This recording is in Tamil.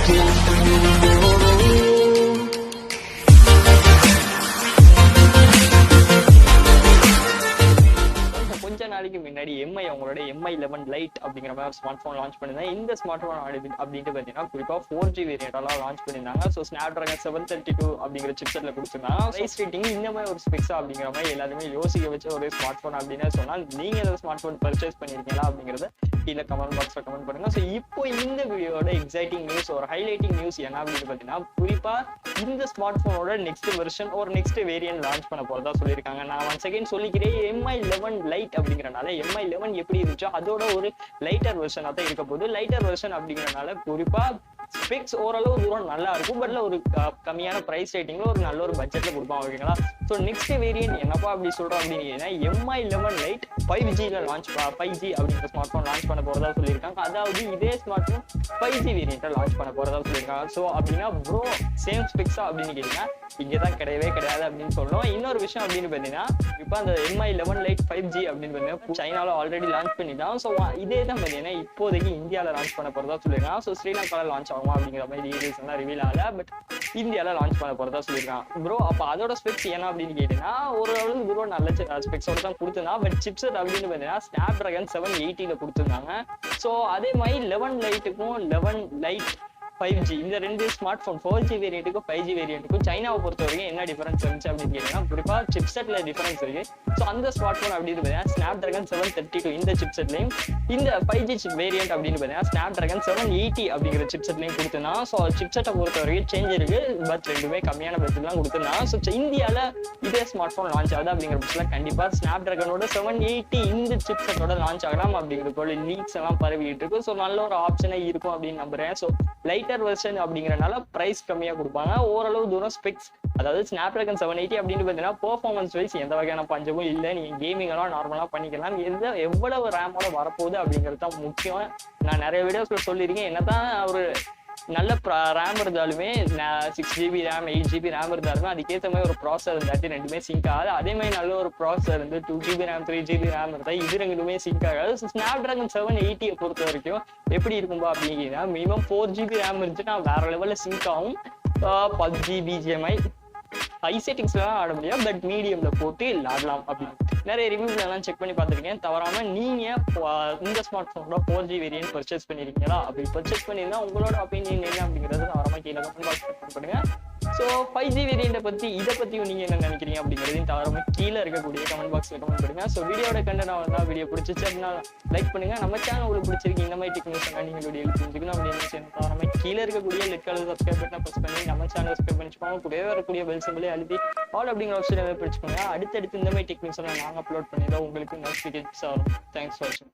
கொஞ்ச நாளைக்கு முன்னாடி எம்ஐ அவங்களோட எம்ஐ 11 லைட் அப்படிங்கிற மாதிரி ஒரு ஸ்மார்ட் ஃபோன் லான்ச் பண்ணியிருந்தாங்க. இந்த ஸ்மார்ட் ஃபோன் அப்படின்ட்டு பார்த்தீங்கன்னா குறிப்பாக 4G வேரியன்டெல்லாம் லான்ச் பண்ணியிருந்தாங்க. ஸோ ஸ்னாப்ட்ராகன் 732 அப்படிங்கிற சிப்செட்ல கொடுத்துருந்தாங்க. ப்ரைஸ் ரேட்டிங் இந்த மாதிரி ஒரு ஸ்பெக்ஸா அப்படிங்கிற மாதிரி எல்லாருமே யோசிக்க வச்ச ஒரு ஸ்மார்ட் ஃபோன் அப்படின்னு சொன்னால் நீங்க இந்த ஸ்மார்ட் ஃபோன் பர்ச்சேஸ் பண்ணிருக்கீங்களா அப்படிங்கிறத கீழே கமெண்ட் பாக்ஸ்ல கமெண்ட் பண்ணுங்க. ஸோ இப்போ இந்த வீடியோட எக்ஸைட்டிங் நியூஸ் ஒரு ஹைலைட்டிங் நியூஸ் என்ன அப்படின்னு பார்த்தீங்கன்னா குறிப்பா இந்த ஸ்மார்ட் போனோட நெக்ஸ்ட் வெர்ஷன் ஒரு நெக்ஸ்ட் வேரியன்ட் லான்ச் பண்ண போறதா சொல்லியிருக்காங்க. நான் ஒன் செகண்ட் சொல்லிக்கிறேன். எம்ஐ 11 லைட் அப்படிங்கறனால எம்ஐ 11 எப்படி இருந்துச்சோ அதோட ஒரு லைட்டர் வெர்ஷனா தான் இருக்க போகுது. லைட்டர் வெர்ஷன் அப்படிங்கறனால குறிப்பா ஸ்பெக்ஸ் ஓரளவு தூரம் நல்லா இருக்கும். பட்ல ஒரு கம்மியான பிரைஸ் ரேட்டிங்ல ஒரு நல்ல ஒரு பட்ஜெட்ல கொடுப்பாங்க. ஓகேங்களா? ஸோ நெக்ஸ்ட் வேரியன்ட் என்னப்பா அப்படி சொல்றோம் அப்படின்னு எம்ஐ 11 லைட் 5Gல லான்ச் 5G அப்படிங்கிற ஸ்மார்ட் போன் லான்ச் பண்ண போறதா சொல்லியிருக்காங்க. அதாவது இதே ஸ்மார்ட் போன் 5G வேரியன்ட்டை லான்ச் பண்ண போறதா சொல்லியிருக்காங்க. ஸோ அப்படின்னா ப்ரோ சேம் ஸ்பெக்ஸா அப்படின்னு கேட்டீங்கன்னா இங்கதான் கிடையவே கிடையாது அப்படின்னு சொல்லணும். இன்னொரு விஷயம் அப்படின்னு பார்த்தீங்கன்னா இப்போ அந்த எம்ஐ 11 லைட் 5G அப்படின்னு பார்த்தீங்கன்னா சைனால ஆல்ரெடி லான்ச் பண்ணிட்டான். ஸோ இதே தான் பார்த்தீங்கன்னா இப்போதைக்கு இந்தியாவில் லான்ச் பண்ண போறதா சொல்லியிருக்காங்க. ஸோ ஸ்ரீலங்காவில் லான்ச் ஆகுமா அப்படிங்கிற மாதிரி டீடைல்ஸ் எல்லாம் ரிவீல் ஆகல. பட் இந்தியாவில் லான்ச் பண்ண போறதா சொல்லியிருக்காங்க. ப்ரோ அப்போ அதோட ஸ்பெக்ஸ் என்ன அப்படின்னு கேட்டீங்கன்னா ஓரளவுக்கு ப்ரோ நல்ல ஸ்பெக்ஸோட தான் கொடுத்துருந்தா. பட் சிப்செட் அப்படின்னு பார்த்தீங்கன்னா ஸ்னாப்ட்ராகன் 780ல கொடுத்துருந்தாங்க. ஸோ அதே மாதிரி 11 லைட்டுக்கும் 11 லைட் 5G இந்த ரெண்டு ஸ்மார்ட் போன் 4G வேரியன்ட்டுக்கும் 5G வேரியன்ட்டுக்கும் சைனாவை பொறுத்த வரைக்கும் என்ன டிஃபரன்ஸ் இருந்துச்சு அப்படின்னு கேட்டீங்கன்னா குறிப்பா சிப்செட்ல டிஃபரன்ஸ் இருக்கு. ஸோ அந்த ஸ்மார்ட் போன் அப்படின்னு பார்த்தீங்கன்னா ஸ்னாப்ட்ராகன் 732 இந்த சிப்செட்லையும் இந்த 5G வேரியன்ட் அப்படின்னு பார்த்தீங்கன்னா ஸ்னாப்ட்ராகன் 780 அப்படிங்கிற சிப்செட்லையும் கொடுத்துருந்தான். ஸோ சிப்செட்டை பொறுத்த வரைக்கும் சேஞ்ச் இருக்கு. பட் ரெண்டுமே கம்மியான பட்ஜெட்லாம் கொடுத்துருந்தான். ஸோ இந்தியாவில் இதே ஸ்மார்ட் போன் லான்ச் ஆகுது அப்படிங்கிற பட்சத்தில் கண்டிப்பா ஸ்னாப்ட்ராகனோட 780 இந்த சிப்செட்டோட லான்ச் ஆகலாம் அப்படிங்கிறது லீக்ஸ் எல்லாம் பரவிட்டு இருக்கு. ஸோ நல்ல ஒரு ஆப்ஷனே இருக்கும் அப்படின்னு நம்புறேன். ஸோ லைட்டர் வெர்ஷன் அப்படிங்கறனால பிரைஸ் கம்மியா கொடுப்பாங்க. ஓரளவு தூரம் ஸ்பெக்ஸ் அதாவது ஸ்னாப்ட்ராகன் 780 அப்படின்னு பார்த்தீங்கன்னா பெர்ஃபார்மன்ஸ் வைஸ் எந்த வகையான பஞ்சமும் இல்லை. நீங்க கேமிங் எல்லாம் நார்மலா பண்ணிக்கலாம். எவ்வளவு ரேமோட வரப்போகுது அப்படிங்கிறது தான் முக்கியம். நான் நிறைய வீடியோஸ்ல சொல்லியிருக்கேன். என்னதான் ஒரு நல்ல ரேம் இருந்தாலுமே 6GB ரேம் 8GB ரேம் இருந்தாலுமே அதுக்கேற்ற மாதிரி ஒரு ப்ராசஸர் இருந்தாட்டி ரெண்டுமே சிங்க் ஆகாது. அதே மாதிரி நல்ல ஒரு ப்ராசஸர் இருந்து 2GB ரேம் 3GB ரேம் இருந்தால் இது ரெண்டுமே சிங்க் ஆகாது. ஸ்னாப்ட்ராகன் 780 பொறுத்த வரைக்கும் எப்படி இருக்கும்பா அப்படிங்கன்னா மினிமம் 4GB ரேம் இருந்துச்சுன்னா வேற லெவலில் சிங்க் ஆகும். 10G BGMI ஹை செட்டிங்ஸ்லாம் ஆட முடியாது. பட் மீடியம்ல போட்டு ஆடலாம் அப்படின்னு நிறைய ரிவ்யூஸ்ல எல்லாம் செக் பண்ணி பார்த்துருக்கேன். தவறாம நீங்க இந்த ஸ்மார்ட் போனோட 4G வேரியன்ட் பர்ச்சேஸ் பண்ணிருக்கீங்களா? அப்படி பர்ச்சேஸ் பண்ணியிருந்தா உங்களோட ஒப்பீனியன் என்ன அப்படிங்கிறது தவறாம கீழே கமெண்ட் பாக்ஸ்ல கமெண்ட் பண்ணுங்க. ஸோ 5G வேரியண்ட்டை பத்தி இதை பத்தியும் நீங்க என்ன நினைக்கிறீங்க அப்படிங்கிறதையும் தவறாம கீழே இருக்கக்கூடிய கமெண்ட் பாக்ஸ்ல கமெண்ட் பண்ணுங்க. ஸோ வீடியோட கண்டென்ட் வந்தா வீடியோ பிடிச்சிச்சு அப்படின்னா லைக் பண்ணுங்க. நம்ம சேனல் உங்களுக்கு பிடிச்சிருக்கு இந்த மாதிரி டெக்னிக்ஸ் நீங்க வீடியோ தெரிஞ்சுக்கணும் அப்படின்னு தவறாம கீழே இருக்கக்கூடிய லெட் கலர் சப்ஸ்கிரைப் பட்டனை பிரஸ் பண்ணி நம்ம சேனல் சப்ஸ்கிரைப் பண்ணிச்சுக்கோங்க. கூடவே வரக்கூடிய பெல் சிம்பிளே அழுத்தி ஆல் அப்படிங்கிற ஆப்ஷனை பிடிச்சிக்கோங்க. அடுத்தடுத்து இந்த மாதிரி டெக்னிக்ஸ் எல்லாம் நாங்கள் அப்லோட் பண்ணிடுறோம் உங்களுக்கு நோட்டிஃபிகேஷன்ஸ் வரும். தேங்க்ஸ் ஃபார் வாட்சிங்.